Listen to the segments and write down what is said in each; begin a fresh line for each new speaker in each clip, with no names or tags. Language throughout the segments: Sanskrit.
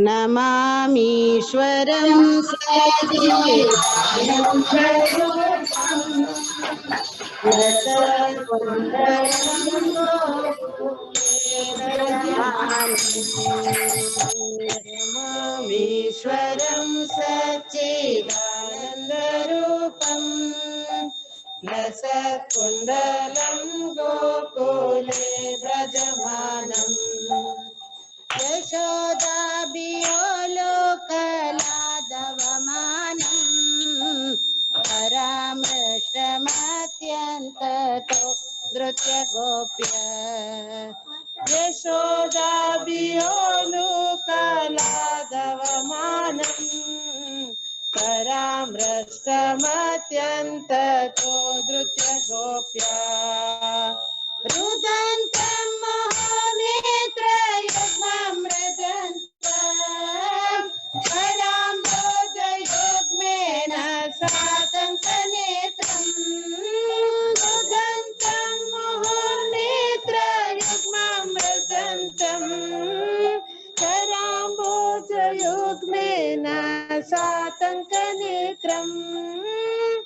नमामीश्वरं सच्चिदानन्दरूपम् नमामीश्वरं सच्चिदानन्दरूपम् लसत्कुण्डलं गोकुले व्रजमानम् यशोदाभियोलोकलादवमानम् परामृष्टमत्यन्ततो धृत्यगोप्य यशोदाभियोलोकलादवमानम् परामृष्टमत्यन्ततो धृत्यगोप्य रुदन्तं मोहनेत्रयुग्मं मृदन्तं पराम्बोधयुग्मेन सातङ्कनेत्रम् रुदन्तं मोहनेत्रयुग्मं मृदन्तं पराम्बोधयुग्मेन सातङ्कनेत्रम्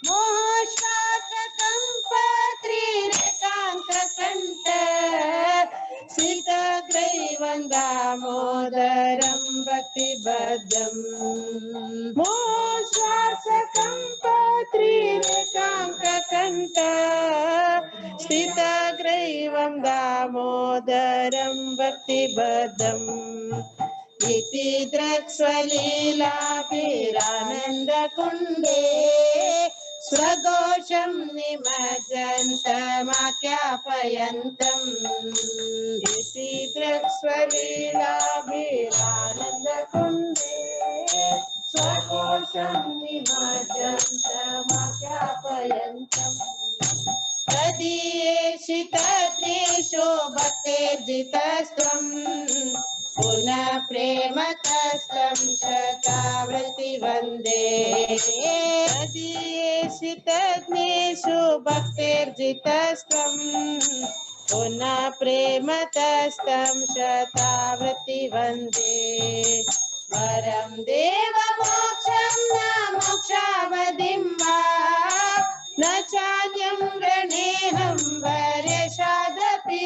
मोहश्वासकम्पत्रिरेकान्तकण्ठ सीतग्रैवं दामोदरं भक्तिबद्धम् मोहश्वासकम्पत्रिरेकान्तकण्ठ सीतग्रैवं दामोदरं भक्तिबद्धम् इति द्रक्ष्वलीलाभिरानन्दकुण्डे स्वघोषं निमज्जन्तमाख्यापयन्तम् इति द्रक्ष्वलीलाभिरानन्दकुण्डे स्वघोषं निमज्जन्तमाख्यापयन्तम् तदीयेषितज्ञेषु भक्तेर्जितस्त्वम् पुनः प्रेमतस्तं शतावृत्ति वन्दे तदीयेषितज्ञेषु भक्तेर्जितस्त्वम् पुनः प्रेमतस्तं शतावृत्ति वन्दे वरं देवमोक्षं न मोक्षावधिं वा न चान्यं गृणेऽहं वर्यशादपि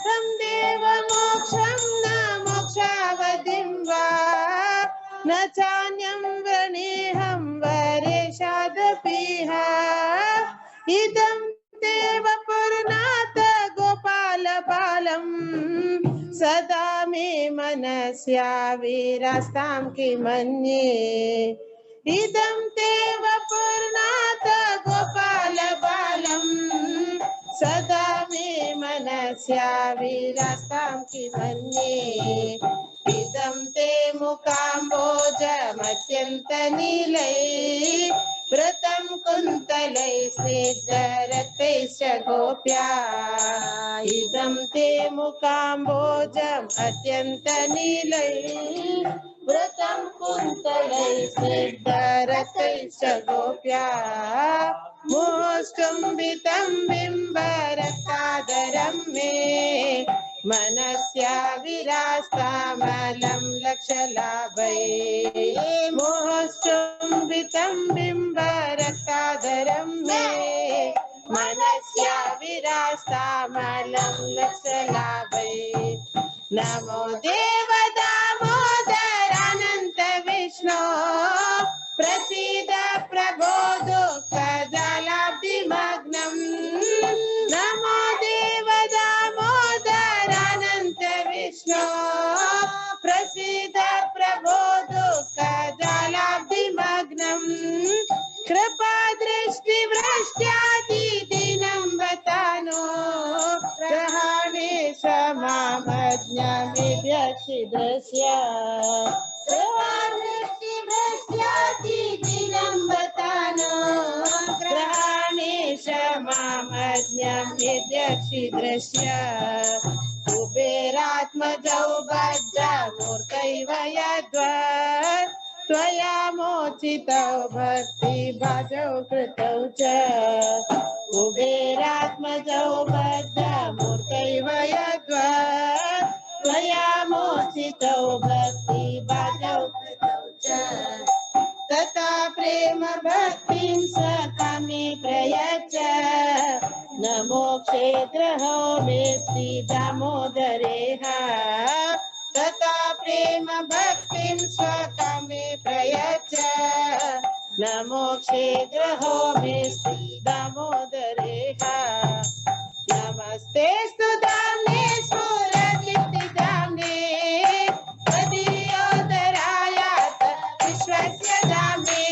तं देवमोक्षं न मोक्षावधिं वा न चान्यं गृणेऽहं वर्यशादपि इदं देव पुरनाथ गोपालबालम् सदा मे मनस्याविरास्तां किमन्ये इदं देव पुरनाथ गोपालबालम् सदा मे मनस्याविरास्तां किमन्ये इदं ते मुकाम्बोजमत्यन्तनीलैः व्रतं कुन्तलैः स्निग्धरक्तैश्च गोप्या इदं ते मुकाम्बोजमत्यन्तनीलैः व्रतं कुन्तलैः स्निग्धरक्तैश्च गोप्या मोष्टुम्बितं बिम्बरक्तादरं मे मनस्याविरास्तामलं लक्षलाभये मोहश्चुम्बितं बिम्बरक्तादरं मे मनस्याविरास्तामलं लक्षलाभये नमो देव दामोदरानन्त विष्णो प्रसीद प्रभो दुःखजलाब्धिमग्नम् नमो देव दामोदरानन्त विष्णो प्रसीद प्रभो दुःखजलाब्धिमग्नम् कृपा दृष्टिवृष्ट्यादिदिनं वतानो ग्रहाणे समामज्ञमिद्यक्षिदस्य कृपा दृष्टिवृष्ट्यादिदिनं वतानो ग्रहाणे समामज्ञमिद्यक्षिदस्य कुबेरात्मजौ भद्रमूर्तैव यद्वत् त्वया मोचितौ भक्तिभाजौ कृतौ च कुबेरात्मजौ बद्धमूर्तैव यद्वत् त्वया मोचितौ भक्ति भाजौ कृतौ च तथा प्रेम भक्तिं सखा मे प्रयच्छ न मोक्षे ग्रहो मेऽस्ति दामोदरेह तथा प्रेम भक्तिं सखा मे प्रयच्छ न मोक्षे ग्रहो मेऽस्ति दामोदरेह नमस्ते सुदाम्ने स्फुरदीप्तिदाम्ने त्वदीयोदरायात विश्वस्य दाम्ने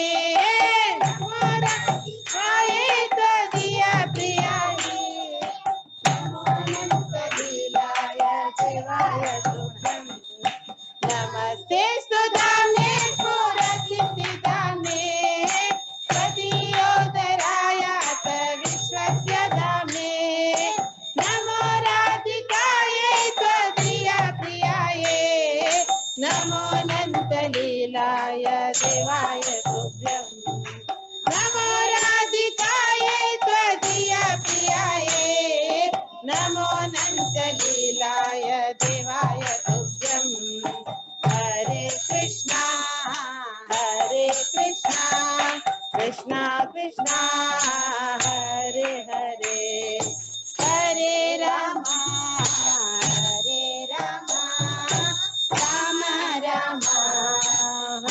नमो राधिकायै त्वदीया प्रियायै नमो अनन्तलीलाय शिवाय तुभ्यम् नमस्ते सुदाम्ने स्फुरदीप्तिदाम्ने त्वदीयोदरायात विश्वस्य दाम्ने नमो राधिकायै त्वदीया प्रियायै नमो अनन्तलीलाय देवाय तुभ्यम् नमो राधिकायै त्वदीया प्रियायै नमो अनन्तलीलाय देवाय तुभ्यम् हरे कृष्णा कृष्णा कृष्णा हरे हरे हरे राम राम राम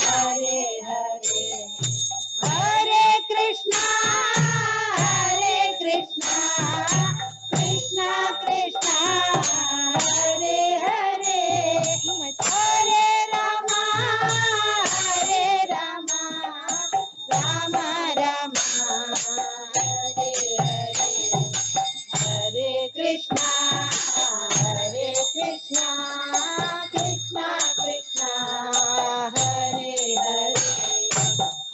हरे हरे हरे कृष्णा कृष्णा कृष्णा हरे हरे हरे राम राम राम हरे हरे हरे कृष्णा कृष्णा कृष्णा हरे हरे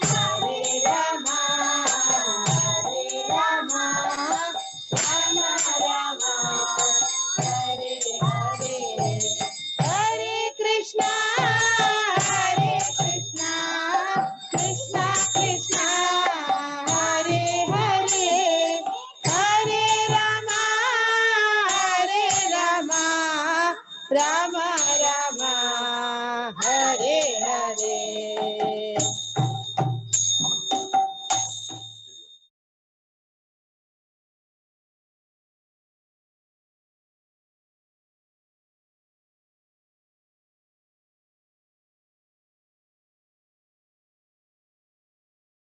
हरे राम राम राम हरे हरे हरे कृष्णा कृष्णा कृष्णा हरे हरे हरे राम राम